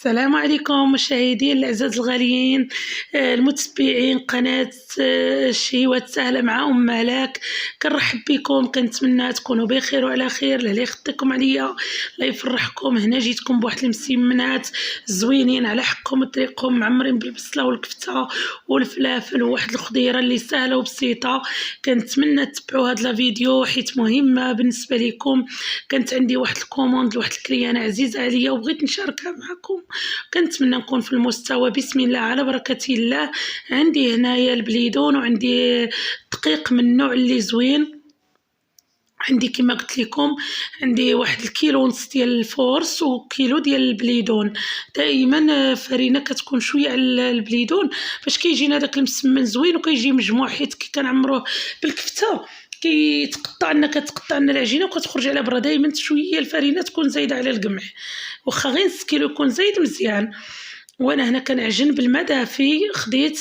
السلام عليكم مشاهدين الأعزاء الغاليين، المتتبعين قناة الشهيوات سهلة مع أم ملاك. كنرحب بكم، كنتمنى تكونوا بخير وعلى خير. الله يخطيكم عليا، الله يفرحكم. هنا جيتكم بواحد المسمنات زوينين على حقكم وطريقكم، معمرين بالبصله والكفته والفلافل وواحد الخضيره اللي سهله وبسيطه. كنتمنى تتبعوا هذا الفيديو حيت مهمه بالنسبه لكم. كانت عندي واحد الكوموند لواحد الكليانه عزيزه عليا وبغيت نشاركها معكم. كنتمنى نكون في المستوى. بسم الله على بركة الله. عندي هنايا البليدون وعندي دقيق من النوع اللي زوين. عندي كما قلت لكم عندي واحد الكيلو ونص ديال الفورس وكيلو ديال البليدون. دائما فرينه كتكون شويه على البليدون باش كيجينا داك المسمن زوين وكيجي مجموع، حيت كي كنعمروه بالكفته كيتقطع لنا كتقطع لنا العجينه وكتخرج على برا. دائما شويه الفرينه تكون زايده على القمح، واخا غير نص كيلو يكون زايد مزيان. وانا هنا كنعجن بالماء دافي. خديت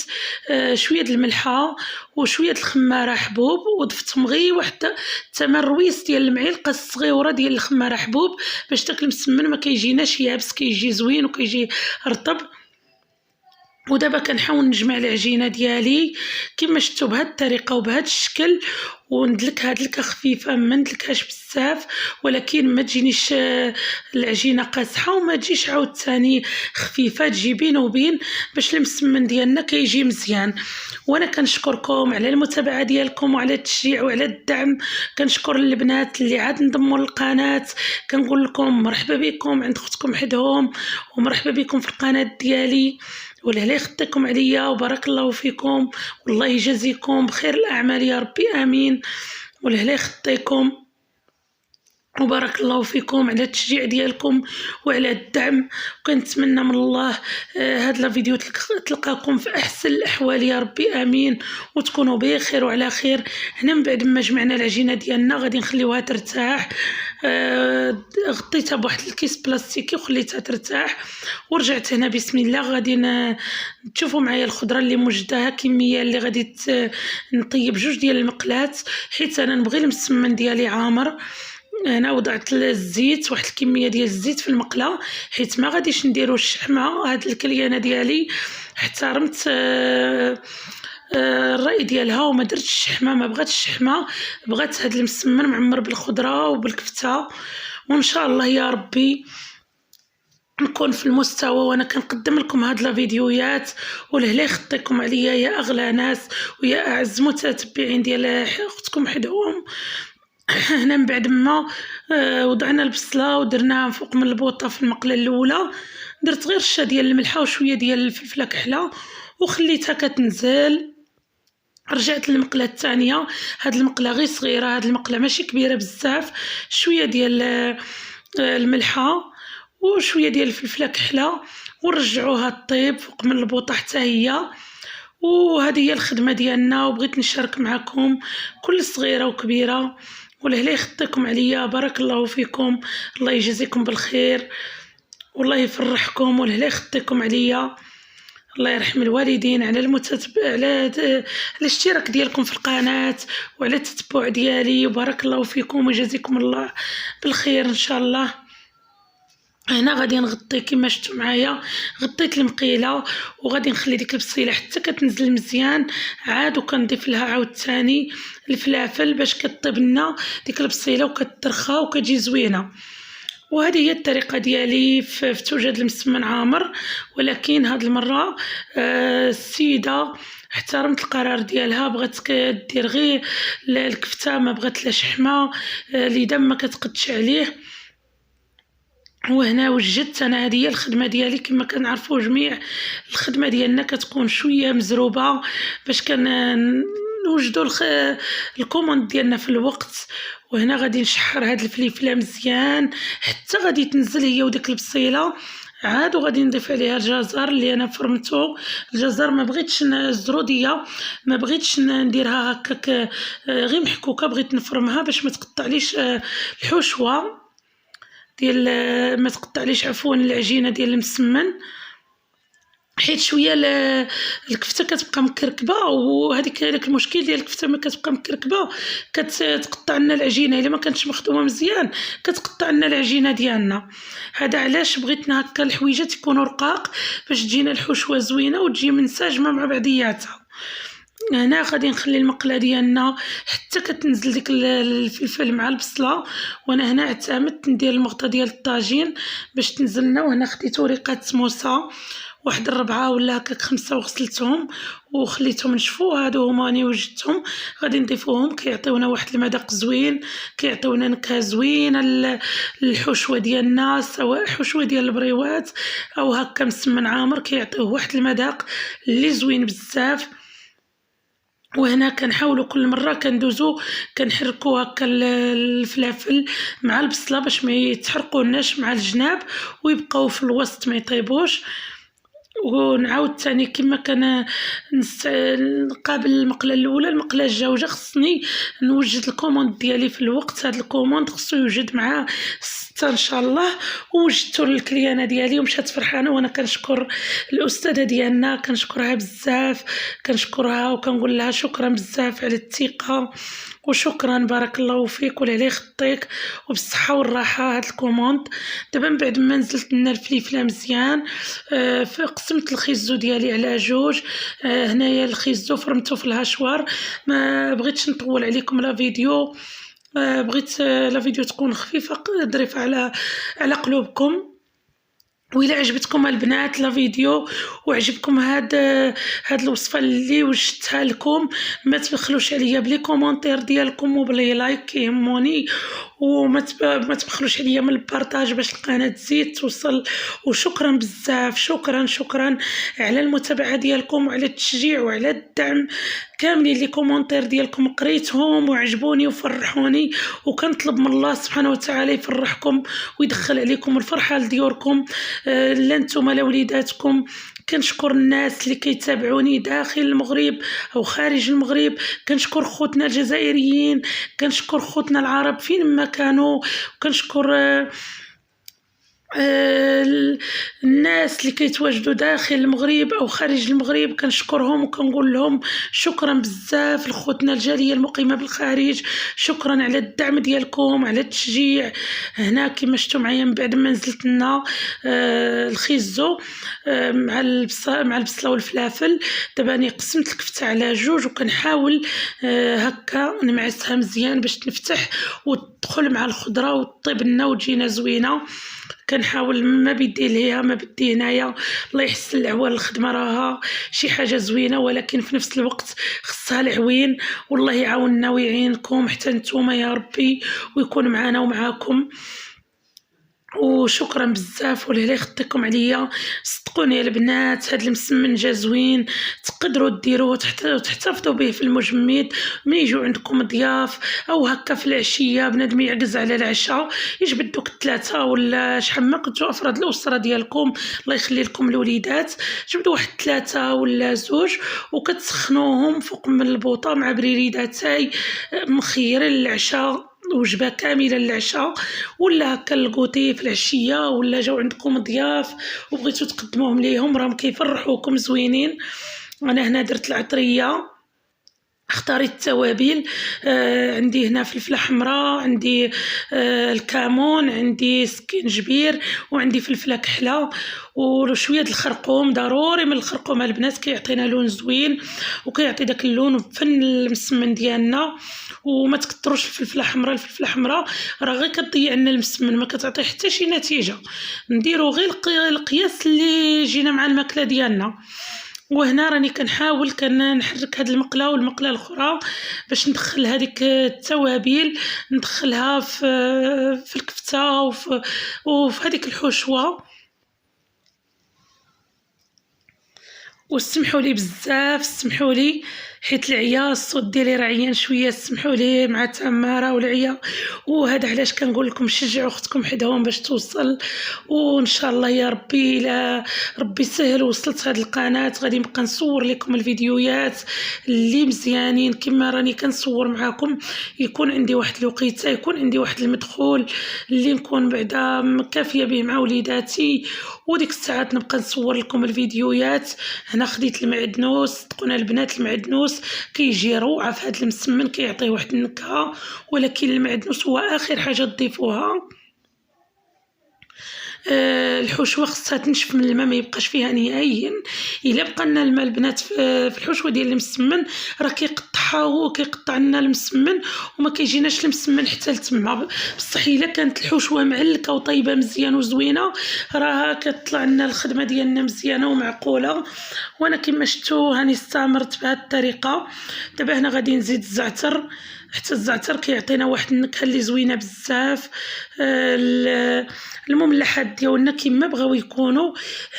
شويه د الملحه وشويه د الخماره حبوب وضفتهم غير واحد 8 رويس ديال المعلقه الصغيره ديال الخماره حبوب باش داك المسمن ما كيجيناش يابس، كيجي زوين وكيجي رطب. ودابا كنحاول نجمع العجينه ديالي كما شفتوا بهذه الطريقه وبهذا الشكل، وندلكها دلكه خفيفه، ما ندلكهاش بزاف ولكن ما تجينيش العجينه قاصحه وما تجيش عاوتاني خفيفه، تجي بين وبين باش المسمن ديالنا كيجي مزيان. وانا كنشكركم على المتابعه ديالكم وعلى التشجيع وعلى الدعم. كنشكر البنات اللي عاد انضموا للقناه، كنقول لكم مرحبا بكم عند اختكم حدهم، ومرحبا بكم في القناه ديالي. والله يخطيكم عليا وبارك الله فيكم، والله يجازيكم بخير الاعمال يا ربي امين. والله يخطيكم وبارك الله فيكم على التشجيع ديالكم وعلى الدعم. وكنتمنى من الله هذا الفيديو تلقاكم في احسن الاحوال يا ربي امين، وتكونوا بخير وعلى خير. هنا من بعد ما جمعنا العجينه ديالنا غادي نخليوها ترتاح. غطيتها بواحد الكيس بلاستيكي وخليتها ترتاح، ورجعت هنا بسم الله. غادي تشوفوا معايا الخضره اللي موجداها، كميه اللي غادي نطيب 2 ديال المقلات حيت انا نبغي المسمن ديالي عامر. انا وضعت الزيت، واحد الكميه ديال الزيت في المقله حيت ما غاديش نديرو الشحمه. هاد الكليانه ديالي احترمت الراي ديالها وما درتش الشحمه، ما بغاتش الشحمه، بغات هاد المسمن معمر بالخضره وبالكفته. وان شاء الله يا ربي نكون في المستوى وانا كنقدم لكم هاد الفيديوهات. ولهلا يخطيكم عليا يا اغلى ناس ويا اعز متتبعين ديال اختكم حدهم. هنا من بعد ما وضعنا البصله ودرناها فوق من البوطه في المقله الاولى، درت غير رشه ديال الملحه وشويه ديال الفلفله كحله وخليتها كتنزل. رجعت للمقله الثانيه، هاد المقله غير صغيره، هاد المقله ماشي كبيره بزاف. شويه ديال الملحه وشويه ديال الفلفله كحله ونرجعوها طيب فوق من البوطه حتى هي. وهذه هي الخدمه ديالنا، وبغيت نشارك معكم كل صغيره وكبيره. والله يخطيكم عليا، بارك الله فيكم، الله يجزيكم بالخير والله يفرحكم. والله يخطيكم عليا، الله يرحم الوالدين على على الاشتراك ديالكم في القناه وعلى التتبع ديالي. وبارك الله فيكم ويجزيكم الله بالخير ان شاء الله. هنا غادي نغطي كما شفتوا معايا، غطيت المقيله وغادي نخلي ديك البصيله حتى كتنزل مزيان عاد، وكنضيف لها عاوتاني الفلافل باش كطيب لنا ديك البصيله وكترخى وكتجي زوينه. وهذه هي الطريقه ديالي في توجد المسمن عامر. ولكن هاد المره السيده احترمت القرار ديالها، بغات كدير غير الكفته، ما بغات لا شحمه لذا ما كتقدش عليه. وهنا وجدت انا، هذه هي الخدمه ديالي. كما كنعرفوا جميع الخدمه ديالنا كتكون شويه مزروبه باش نوجدوا الكوموند ديالنا في الوقت. وهنا غادي نشحر هاد الفليفله مزيان حتى غادي تنزل هي وديك البصيله عاد، وغادي نضيف عليها الجزر اللي انا فرمته. الجزر ما بغيتش الزروديه، ما بغيتش نديرها هكاك غير محكوكه، بغيت نفرمها باش ما تقطعليش الحشوه ديال ما تقطعليش عفوا العجينه ديال المسمن. حيت شويه الكفته كتبقى مكركبه، وهذيك داك المشكل ديال الكفته ملي كتبقى مكركبه كتقطع لنا العجينه، الا ما كانتش مخدومه مزيان كتقطع لنا العجينه ديالنا. هذا علاش بغيتنا هكا الحويجات يكونوا رقاق باش تجينا الحشوه زوينه وتجي منسجمه مع بعضياتها. هنا غادي نخلي المقله ديالنا حتى كتنزل ديك الفلفل مع البصله، وانا هنا اعتمدت ندير المغطى ديال الطاجين باش تنزلنا. وهنا خديت وريقات سموسه واحد الربعه ولا هكاك 5 وغسلتهم وخليتهم نشفوا. هادو هما راني وجدتهم غادي نضيفوهم، كيعطيونا واحد المذاق زوين، كيعطيونا نكهه زوينه الحشوه ديالنا، سواء حشوه ديال البريوات او هكا مسمن عامر، كيعطيوه واحد المذاق اللي زوين بزاف. وهنا كنحاولوا كل مره كندوزو كنحركوا هكا الفلافل مع البصله باش ما يتحرقوناش مع الجناب ويبقاو في الوسط ما يطيبوش. ونعاود تاني كما كان نقابل المقله الاولى المقله الجوجه خصني نوجد الكوموند ديالي في الوقت. هاد الكوموند خصو يوجد مع 6 ان شاء الله، ووجدتو للكليانه ديالي ومشات فرحانه. وانا كنشكر الاستاذه ديالنا، كنشكرها بزاف، كنشكرها وكنقول لها شكرا بزاف على الثقه، وشكرا بارك الله فيك ولا عليه خطيك وبالصحه والراحه. هاد الكوموند دابا من بعد ما نزلت لنا الفليفله مزيان قسمت الخيزو ديالي على جوج. هنايا الخيزو فرمته في الهشوار. ما بغيتش نطول عليكم لا فيديو، بغيت لا فيديو تكون خفيفه ظريفه على قلوبكم. وإلا عجبتكم البنات لا فيديو وعجبكم هاد الوصفه اللي وجدتها لكم، ما تبخلوش عليا بلي كومونتير ديالكم وبلي لايك كيهموني، وما تبخلوش عليا من البارطاج باش القناه تزيد توصل. وشكرا بزاف، شكرا على المتابعه ديالكم وعلى التشجيع وعلى الدعم كاملين. لي كومونتير ديالكم قريتهم وعجبوني وفرحوني، وكنطلب من الله سبحانه وتعالى يفرحكم ويدخل عليكم الفرحه لديوركم، لا نتوما لا وليداتكم. كنشكر الناس اللي كيتابعوني داخل المغرب او خارج المغرب، كنشكر خوتنا الجزائريين، كنشكر خوتنا العرب فين ما كانوا، وكنشكر الناس اللي كيتواجدوا داخل المغرب او خارج المغرب. كنشكرهم وكنقول لهم شكرا بزاف. لخوتنا الجاليه المقيمه بالخارج شكرا على الدعم ديالكم، على التشجيع. هنا كما شفتوا معايا من بعد ما نزلت لنا الخيزو مع البصله والفلافل، دابا راني قسمت الكفته على جوج وكنحاول هكا نمعسها مزيان باش تنفتح وتدخل مع الخضره وطيب لنا وتجينا زوينه. كنحاول ما بدي ليها ما بدي هنايا. الله يحسن العوان، الخدمه راها شي حاجه زوينه، ولكن في نفس الوقت خصها العوين. والله يعاوننا ويعينكم حتى نتوما يا ربي، ويكون معنا ومعاكم. وشكرا بزاف ولا يخطيكم عليا. صدقوني البنات هاد المسمن جا زوين، تقدروا ديروه تحتفظوا به في المجمد ملي يجوا عندكم ضياف او هكا في العشيه بنادم يعجز على العشاء، يجبدوك 3 ولا شحال ما كنتو افراد الاسره ديالكم. الله يخلي لكم الوليدات، جبدوا واحد 3 ولا 2 وكتسخنوهم فوق من البوطه مع بريريداتاي مخيرين للعشاء، وجبه كامله للعشاء ولا هكا الكوتي في العشيه، ولا جاو عندكم ضياف وبغيتو تقدموهم ليهم راهم كيفرحوكم زوينين. انا هنا درت العطريه، اختاريت التوابل. عندي هنا فلفله حمراء، عندي الكمون، عندي سكينجبير، وعندي فلفله كحله وشويه الخرقوم. ضروري من الخرقوم البنات كيعطينا لون زوين وكيعطي داك اللون فن المسمن ديالنا. وما تكثروش الفلفله حمراء، الفلفله حمراء راه غير كتضيع لنا المسمن، ما كتعطي حتى شي نتيجه. نديرو غير القياس اللي جينا مع الماكله ديالنا. وهنا راني كنحاول نحرك هاد المقله والمقله الاخرى باش ندخل هذيك التوابل، ندخلها في الكفته وفي هذيك الحشوه. وسمحوا لي بزاف، سمحوا لي حيت العيا الصوت ديالي راه عيان شويه، سمحوا لي مع تماره والعيا. وهذا علاش كنقول لكم شجعوا اختكم حداهم باش توصل. وان شاء الله يا ربي الا ربي سهل وصلت هاد القناه غادي نبقى نصور لكم الفيديوهات اللي مزيانين كما راني كنصور معاكم. يكون عندي واحد الوقيته، يكون عندي واحد المدخول اللي نكون بعدا مكافيه به مع وليداتي، وديك الساعات نبقى نصور لكم الفيديوهات. هنا خديت المعدنوس، صدقونا البنات المعدنوس كيجي روعه في هذا المسمن، كيعطيه واحد النكهه، ولكن المعدنوس هو اخر حاجه تضيفوها. الحشوه خصها تنشف من الماء، ما يبقاش فيها نهائيا. الا بقى لنا الماء البنات في الحشوه ديال المسمن راه كيقطعها وكيقطع لنا المسمن وما كيجيناش المسمن حتى لتما. بصح الا كانت الحشوه معلكه وطيبه مزيان وزوينه راه كتطلع لنا الخدمه ديالنا مزيانه ومعقوله. وانا كما شفتوا هاني استمرت بهذه الطريقه. دابا هنا غادي نزيد الزعتر، حتى الزعتر كيعطينا واحد النكهه اللي زوينه بزاف. المملحات ديالنا كما بغاو يكونوا.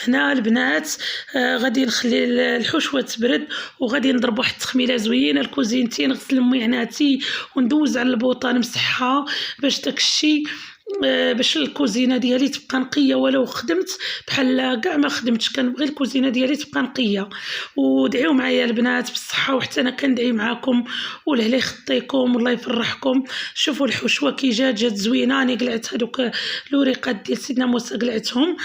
هنا البنات غادي نخلي الحشوه تبرد وغادي نضرب واحد التخميله زوينه الكوزينتي، نغسل ميعناتي وندوز على البوطه نمسحها باش داكشي باش الكوزينه ديالي تبقى نقيه. ولو خدمت بحال كاع ما خدمتش كنبغي الكوزينه ديالي تبقى نقيه. ودعيو معايا البنات بالصحه، وحتى انا كندعي معاكم والله يخطيكم والله يفرحكم. شوفوا الحشوه كي جات زوينه. راني قلعت هذوك الوريقات ديال سيدنا موسى قلعتهم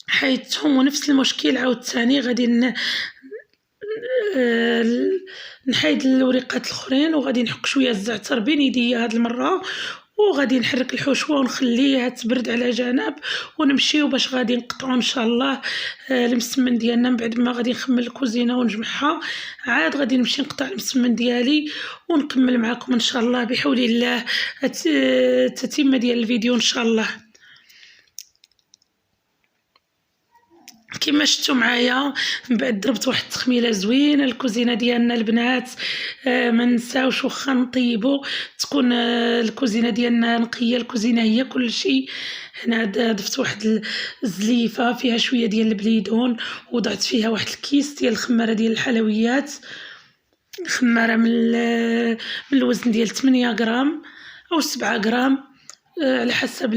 حيدتهم. ونفس المشكل عاوتاني غادي نحيد الوريقات الاخرين وغادي نحك شويه الزعتر بين يديا هاد المره، وغادي نحرك الحشوه ونخليها تبرد على جنب ونمشيو باش غادي نقطعوا ان شاء الله المسمن ديالنا. من بعد ما غادي نخمل الكوزينه ونجمعها عاد غادي نمشي نقطع المسمن ديالي ونكمل معكم ان شاء الله بحول الله التتمه ديال الفيديو ان شاء الله. كما شفتوا معايا من بعد ضربت واحد التخميله زوينه الكوزينه ديالنا البنات. ما نساوش واخا نطيبوا تكون الكوزينه ديالنا نقيه. الكوزينه هي كل شيء. هنا ضفت واحد الزليفه فيها شويه ديال البليدون، وضعت فيها واحد الكيس ديال الخماره ديال الحلويات، خماره من الوزن ديال 8 غرام او 7 غرام على حسب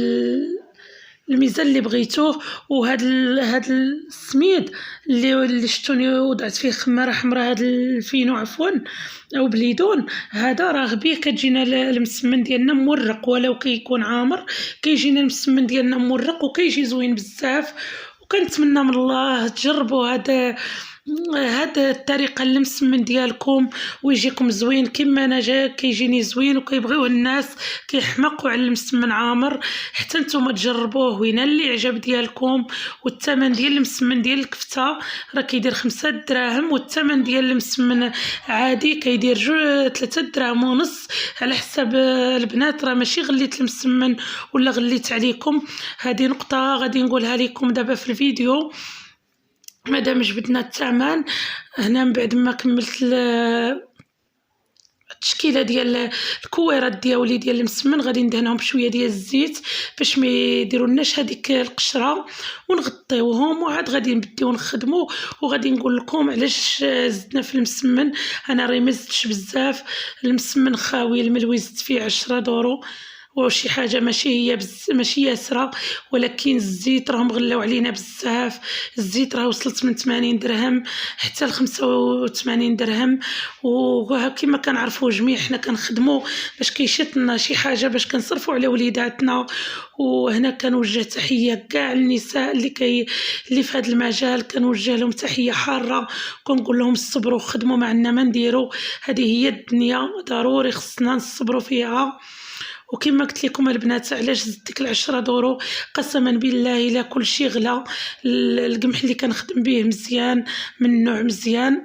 الميزان اللي بغيتوه. وهاد السميد اللي شفتوني وضعت فيه خماره حمراء، هاد الفينو عفوا او بليدون، هذا راه بيه كتجينا المسمن ديالنا مورق. ولو كيكون عامر كيجينا المسمن ديالنا مورق وكيجي زوين بزاف. وكنتمنى من الله تجربوا هاد الطريقه المسمن ديالكم ويجيكم زوين كما انا كيجيني زوين وكيبغيوه الناس كيحمقوا على المسمن عامر. حتى نتوما تجربوه وين اللي عجب ديالكم. والثمن ديال المسمن ديال الكفته راه كيدير 5 دراهم، والثمن ديال المسمن عادي كيدير 3 دراهم ونص على حساب البنات. راه ماشي غليت المسمن ولا غليت عليكم. هذه نقطه غادي نقولها لكم دابا في الفيديو مادام جبدنا الثمن. هنا من بعد ما كملت التشكيله ديال الكويرات ديالي ديال المسمن غادي ندهنهم بشويه ديال الزيت باش ما يديرولناش هذيك القشره، ونغطيوهم وعاد غادي نبداو نخدموا. وغادي نقول لكم علاش زدنا في المسمن. انا راه ما زدتش بزاف، المسمن خاوي الملوي زدت فيه 10 دورو وشي حاجه ماشي ياسره. ولكن الزيت راهم غلاو علينا بزاف. الزيت راه وصلت من 80 درهم حتى ل 85 درهم. وكما كنعرفوا جميع حنا كنخدموا باش كيشتنا شي حاجه باش كنصرفوا على وليداتنا. وهنا كنوجه تحيه كاع النساء اللي في هذا المجال، كنوجه لهم تحيه حاره، كنقول لهم صبروا خدموا معنا ما نديروا. هذه هي الدنيا ضروري خصنا نصبروا فيها. وكما قلت لكم البنات علاش زدت ديك 10 دورو، قسما بالله الا كل شيء غلا. القمح اللي كنخدم به مزيان من نوع مزيان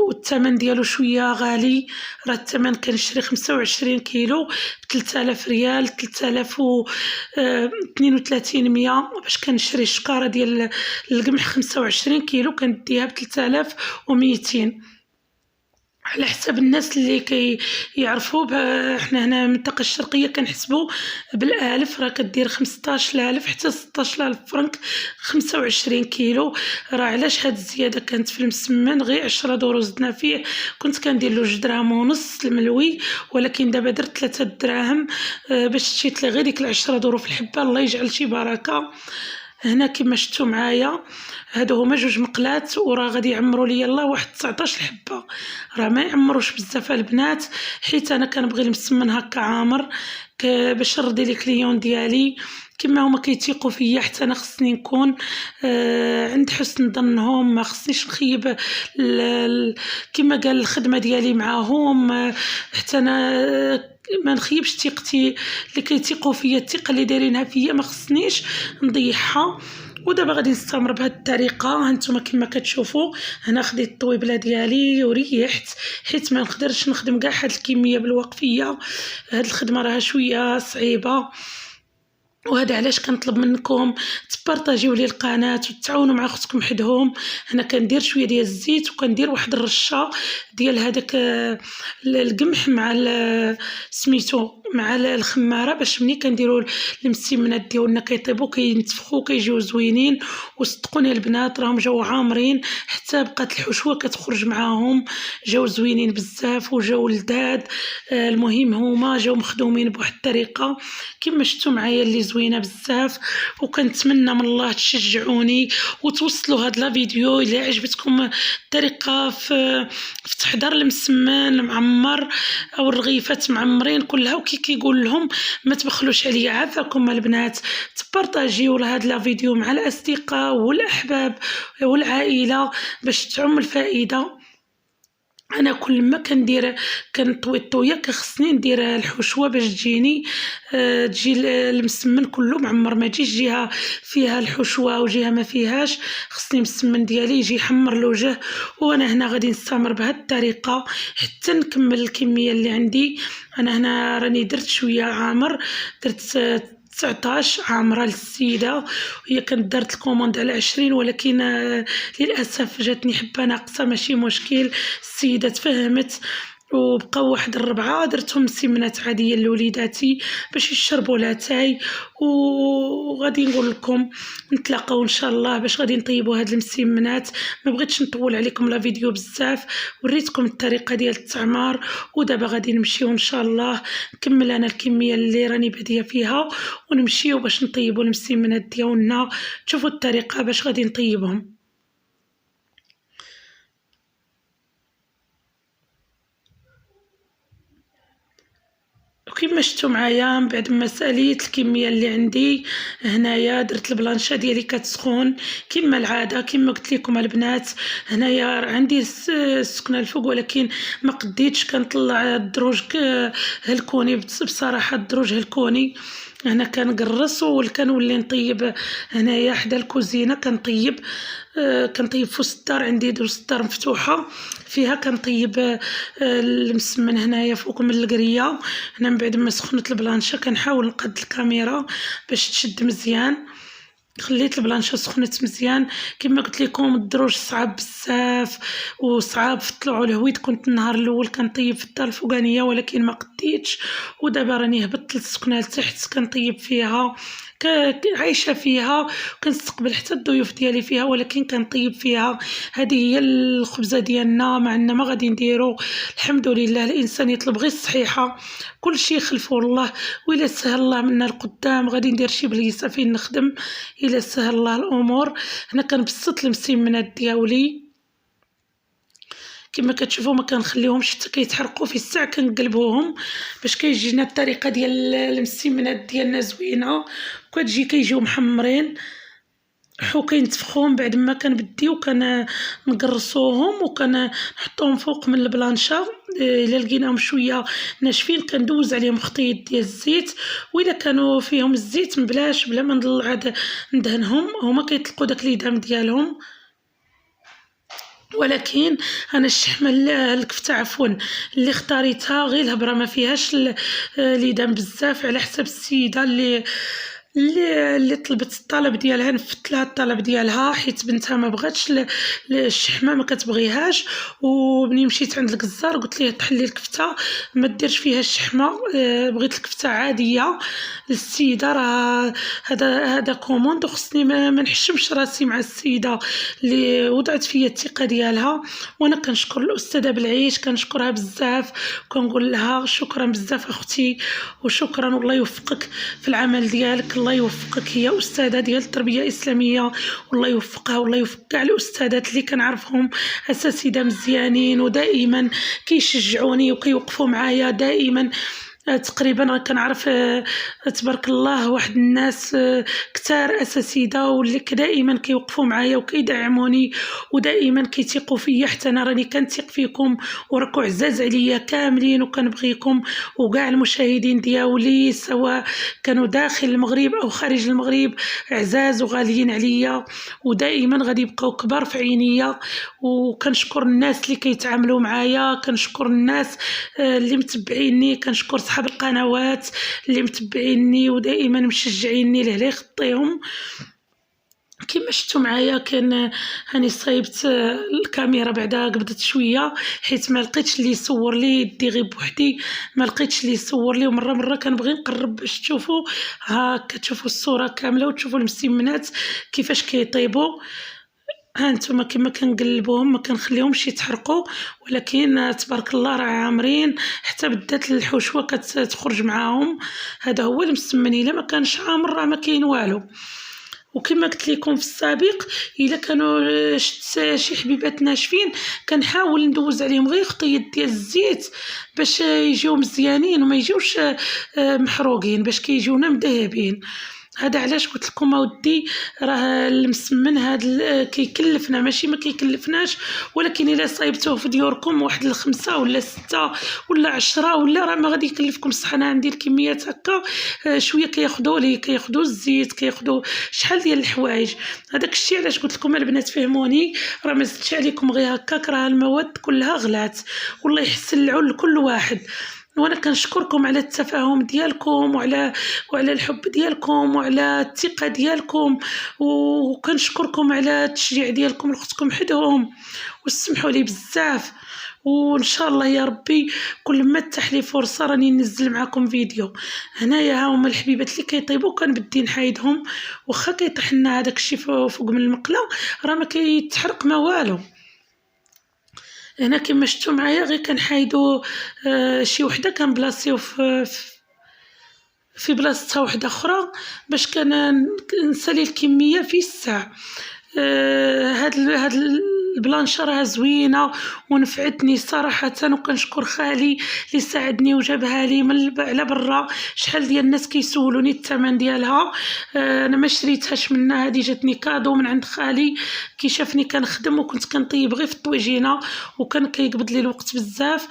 والثمن ديالو شويه غالي. راه الثمن كنشري 25 كيلو ب 3000 ريال، 3032 باش كنشري الشكاره ديال القمح 25 كيلو كنديها ب 3200. على حسب الناس اللي كيعرفوا حنا هنا المنطقة الشرقية كنحسبوا بالالف، راه كدير 15000 حتى 16000 فرنك 25 كيلو. راه علاش هاد الزيادة كانت في المسمن غير 10 دورو زدنا فيه، كنت كندير له 2.5 درهم الملوي، ولكن دابا درت 3 دراهم باش شيت لي غير ديك 10 دورو في الحبة. الله يجعل شي بركة. هنا كما شفتوا معايا هادو هما 2 مقلات، وراه غادي يعمروا لي الله واحد 19 حبه. راه ما يعمروش بزاف البنات، حيت انا كنبغي المسمن هكا عامر باش نرضي لي كليون ديالي كما هما كيتيقوا فيا. حتى انا خصني نكون عند حسن ظنهم، ما خصنيش نخيب كما قال الخدمه ديالي معاهم. حتى انا ما نخيبش ثقتي اللي كيتيقوا فيا، الثقه اللي دايرينها فيا ما خصنيش نضيعها. ودابا غادي نستمر بهذه الطريقه. هانتوما كما كتشوفوا هنا خديت الطويبله ديالي وريحت، حيت ما نقدرش نخدم كاع هاد الكميه بالوقفيه. هاد الخدمه راها شويه صعيبه، وهذا علاش كنطلب منكم تبارطاجيو لي القناه وتعاونوا مع اختكم حدهم. هنا كندير شويه ديال الزيت وكندير واحد الرشه ديال هذاك القمح مع سميتو مع الخماره، باش ملي كنديروا المسمنات ديالنا كيطيبوا كينتفخوا كيجيو زوينين. وصدقوني البنات راهم جاو عامرين، حتى بقات الحشوه كتخرج معاهم، جاو زوينين بزاف وجاو لذاذ. المهم هما جاو مخدومين بواحد الطريقه كما شفتوا معايا اللي زوينه بزاف. وكنتمنى من الله تشجعوني وتوصلوا هاد لا فيديو الى عجبتكم الطريقه في تحضير المسمن المعمر او الرغيفات معمرين كلها. وكي كيقول لهم ما تبخلوش عليا، عافاكم البنات تبارطاجيو هاد لا فيديو مع الاصدقاء والاحباب والعائله باش تعم الفائده. انا كل ما كنطوي الطويه كخصني ندير الحشوه باش تجيني تجي المسمن كله معمر، ما تجيش جهه فيها الحشوه وجهه ما فيهاش. خصني المسمن ديالي يجي يحمر الوجه. وانا هنا غادي نستمر بهذه الطريقه حتى نكمل الكميه اللي عندي. انا هنا راني درت شويه عامر، درت 19 عامره للسيده، وهي كانت دارت الكوموند على 20، ولكن للاسف جاتني حبه ناقصه. ماشي مشكل، السيده تفهمت وبقاو واحد 4 درتهم مسمنات عاديه لوليداتي باش يشربوا لاتاي. وغادي نقول لكم نتلاقاو ان شاء الله باش غادي نطيبوا هاد المسمنات. ما بغيتش نطول عليكم لا فيديو بزاف، وريتكم الطريقه ديال التعمار. ودابا غادي نمشيو ان شاء الله نكمل انا الكميه اللي راني باديه فيها، ونمشيو باش نطيبوا المسمنات ديالنا. تشوفوا الطريقه باش غادي نطيبهم. وكما شفتوا معايا من بعد ما ساليت الكميه اللي عندي هنايا درت البلانشه ديالي كتسخن كما العاده. كما قلت لكم البنات هنايا عندي السكنه الفوق، ولكن ما قديتش كنطلع الدروج هلكوني. بصراحه الدروج هلكوني هنا كنقرص وكنولي نطيب هنايا حدا الكوزينه. كنطيب في وسط الدار، عندي وسط الدار مفتوحه فيها كنطيب المسمن هنايا فوق من القريه. هنا من بعد ما سخنت البلانشه كنحاول نقد الكاميرا باش تشد مزيان. خليت البلانشه سخنت مزيان. كما قلت لكم الدروج صعب بزاف وصعاب في طلوع الهويد. كنت النهار الاول كنطيب في الدار الفوقانيه ولكن ما قديتش، ودابا راني هبطت للسكنه لتحت كنطيب فيها، عايشه فيها، وكنستقبل حتى الضيوف ديالي فيها، ولكن كنطيب فيها. هذه هي الخبزه ديالنا، مع ان ما غادي نديرو. الحمد لله الانسان يطلب غير الصحيحه، كل شيء خلفه الله. وإلا سهل الله منا القدام غادي ندير شي بليصه فين نخدم إلا سهل الله الامور. هنا كنبسط المسمنات ديالي كما كتشوفوا، ما كنخليهمش حتى كيتحرقوا. في الساعه كنقلبوهم باش كيجينا الطريقه ديال المسمنات ديالنا زوينه، وكتجي كيجيو محمرين كينتفخوهم. بعد ما كنبديو كنقرصوهم وكنحطوهم فوق من البلانشه. الا لقيناهم شويه ناشفين كندوز عليهم خطيط ديال الزيت، واذا كانوا فيهم الزيت بلا ما ندهنهم هما كيطلقوا داك الإدام ديالهم. ولكن انا الشحمه الكفته عفوا اللي اختاريتها غير الهبره، ما فيهاش الإدام بزاف على حسب السيده اللي اللي طلبت الطلب ديالها نفذت لها الطلب ديالها، حيت بنتها ما بغاتش الشحمه، ما كتبغيهاش. ومني مشيت عند الجزار قلت ليه طحن لي الكفته ما ديرش فيها الشحمه، بغيت الكفته عاديه للسيده، راه هذا كوموند وخصني ما نحشمش راسي مع السيده اللي وضعت فيا الثقه ديالها. وانا كنشكر الاستاذه بالعيش، كنشكرها بزاف، كنقول لها شكرا بزاف اختي، وشكرا والله يوفقك في العمل ديالك، الله يوفقك. هي استاذه ديال التربيه الاسلاميه، والله يوفقها والله يوفق كاع الاستاذات اللي كنعرفهم، اساتذه مزيانين ودائما كيشجعوني وكيوقفوا معايا دائما. تقريبا كنعرف تبارك الله واحد الناس كتار اساتذه واللي دائما كيوقفوا معايا وكيدعموني ودائما كيثيقوا فيا، حتى انا راني كنثق فيكم وراكم عزاز عليا كاملين وكنبغيكم. وكاع المشاهدين ديالي سواء كانوا داخل المغرب او خارج المغرب عزاز وغاليين عليا، ودائما غادي يبقاو كبار في عينيا. وكنشكر الناس اللي كيتعاملوا معايا، كنشكر الناس اللي متبعيني، كنشكر صحاب القنوات اللي متبعيني ودائما مشجعيني لهلا يخطيهم. كما شفتوا معايا كان هاني صايبت الكاميرا بعدا قبضت شويه حيت ما لقيتش اللي يصور لي، يدي غير بوحدي ما لقيتش اللي يصور لي، ومره كنبغي نقرب باش تشوفوا. ها كتشوفوا الصوره كامله وتشوفوا المسمنات كيفاش كيطيبوا. ها انتم كما كنقلبوهم ما كنخليهمش يتحرقوا، ولكن تبارك الله راه عامرين حتى بدات الحشوه كتخرج معاهم. هذا هو المسمن، الا ما كانش عامر راه ما كاين والو. وكما قلت لكم في السابق الا كانوا شي حبيبات ناشفين كنحاول ندوز عليهم غير خطيط ديال الزيت باش يجيو مزيانين وما يجيوش محروقين، باش كيجيونا مذهبين. هذا علاش قلت لكم اودي راه المسمن هذا كيكلفنا، ماشي ما كيكلفناش، ولكن الا صايبتوه في ديوركم واحد 5 ولا 6 ولا 10 ولا راه ما غادي يكلفكم. صح انا عندي الكميات هكا شويه كياخذوا لي، كياخذوا الزيت، كياخذوا شحال ديال الحوايج. هذاك الشيء علاش قلت لكم البنات فهموني، راه ما زدتش عليكم غير هكاك، راه المواد كلها غلات والله يحسن العون لكل واحد. وانا كنشكركم على التفاهم ديالكم وعلى الحب ديالكم وعلى الثقه ديالكم، وكنشكركم على التشجيع ديالكم لاختكم حدهم، وسمحوا لي بزاف. وان شاء الله يا ربي كل ما تح لي فرصه راني ننزل معكم فيديو. هنايا ها هما الحبيبات اللي كيطيبوا كنبدي نحايدهم، واخا كيطحنا هذاك الشيء فوق من المقله راه ما كيتحرق ما والو. هنا كما شفتوا معايا غير كنحايدو شي وحده كنبلاصيو في بلاصتها وحده اخرى باش نسالي الكميه في الساعه. هاد البلانشه راه زوينه ونفعتني صراحه، وكنشكر خالي اللي ساعدني وجابها لي على برا. شحال ديال الناس كيسولوني الثمن ديالها، انا ما شريتهاش منها، هذه جاتني كادو من عند خالي كي شافني كنخدم وكنت كنطيب غير في الطويجينه وكان كيقبض لي الوقت بزاف.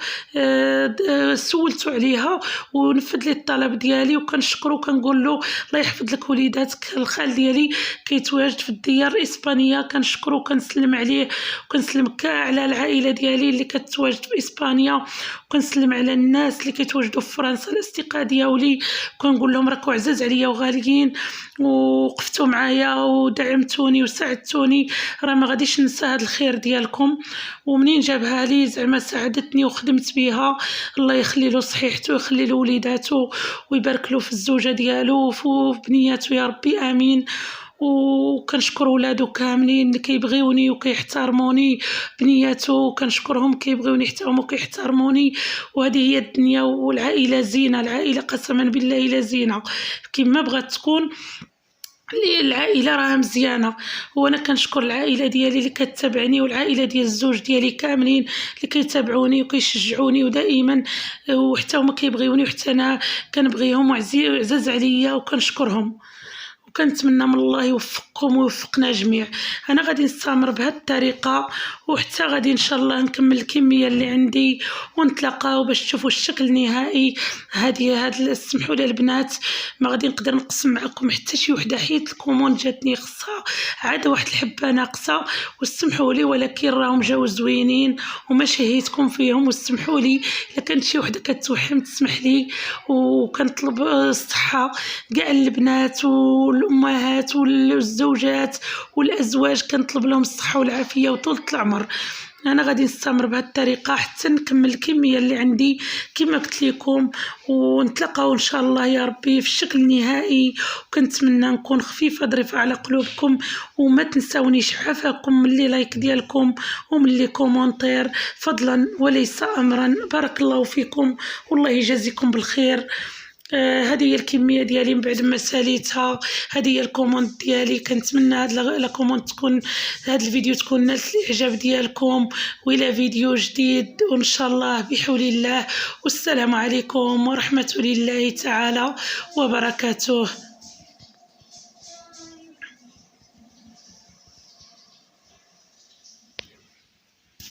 سولته عليها ونفذ لي الطلب ديالي، وكنشكرو وكنقول له الله يحفظ لك وليداتك. الخال ديالي كيتواجد في الديار الاسبانيه، كنشكرو وكنسلم عليه وكنسلم كاع على العائله ديالي اللي كتواجد في اسبانيا، وكنسلم على الناس اللي كيتواجدوا في فرنسا الاصدقاء ديالي، وكنقول لهم راكم عزاز عليا وغاليين ووقفتوا معايا ودعمتوني وساعدتوني، راه ما غاديش ننسى هذا الخير ديالكم. ومنين جابها لي زعما ساعدتني وخدمت بها، الله يخلي له صحيحته ويخلي له وليداته ويبارك له في الزوجه ديالو وفي بنياته يا ربي امين. وكنشكر ولادو كاملين اللي كيبغيوني وكيحترموني، بنياتو كنشكرهم كيبغيوني حتى هما وكيحترموني. وهذه هي الدنيا، والعائله زينه، العائله قسما بالله الا زينه كما بغات تكون. العائله راها مزيانه، وانا كنشكر العائله ديالي اللي كتتابعني والعائله ديال الزوج ديالي كاملين اللي كيتابعوني وكيشجعوني ودائما، وحتى هما كيبغيوني وحتى انا كنبغيهم وعزاز عليا وكنشكرهم. وكنتمنى من الله يوفقكم ويوفقنا جميع. انا غادي نستمر بهذه الطريقه وحتى غادي ان شاء الله نكمل الكميه اللي عندي ونتلاقاو باش تشوفوا الشكل النهائي. هاد سمحوا لي البنات، ما غادي نقدر نقسم معكم حتى شي وحده حيت الكوموند جاتني خصها عاد واحد الحبه ناقصه، وسمحوا لي ولكن راهم جاو زوينين وما شهيتكم فيهم. وسمحوا لي الا كانت شي وحده كتوهم تسمح لي، وكنطلب الصحه كاع البنات والامهات والزوجات والازواج، كنطلب لهم الصحه والعافيه وطولة العمر. انا غادي نستمر بهذه الطريقه حتى نكمل الكميه اللي عندي كما قلت لكم، ونتلاقاو ان شاء الله يا ربي في الشكل النهائي. وكنتمنى نكون خفيفه ظريفه على قلوبكم، وما تنساونيش عافاكم من لي لايك ديالكم ومن لي كومونتير فضلا وليس امرا. بارك الله فيكم والله يجازيكم بالخير. هذه هي الكميه ديالي من بعد ما ساليتها. هذه هي الكوموند ديالي. كنتمنى هاد لا كوموند تكون، هاد الفيديو تكون نالت الاعجاب ديالكم. والى فيديو جديد وان شاء الله بحول الله. والسلام عليكم ورحمه الله تعالى وبركاته.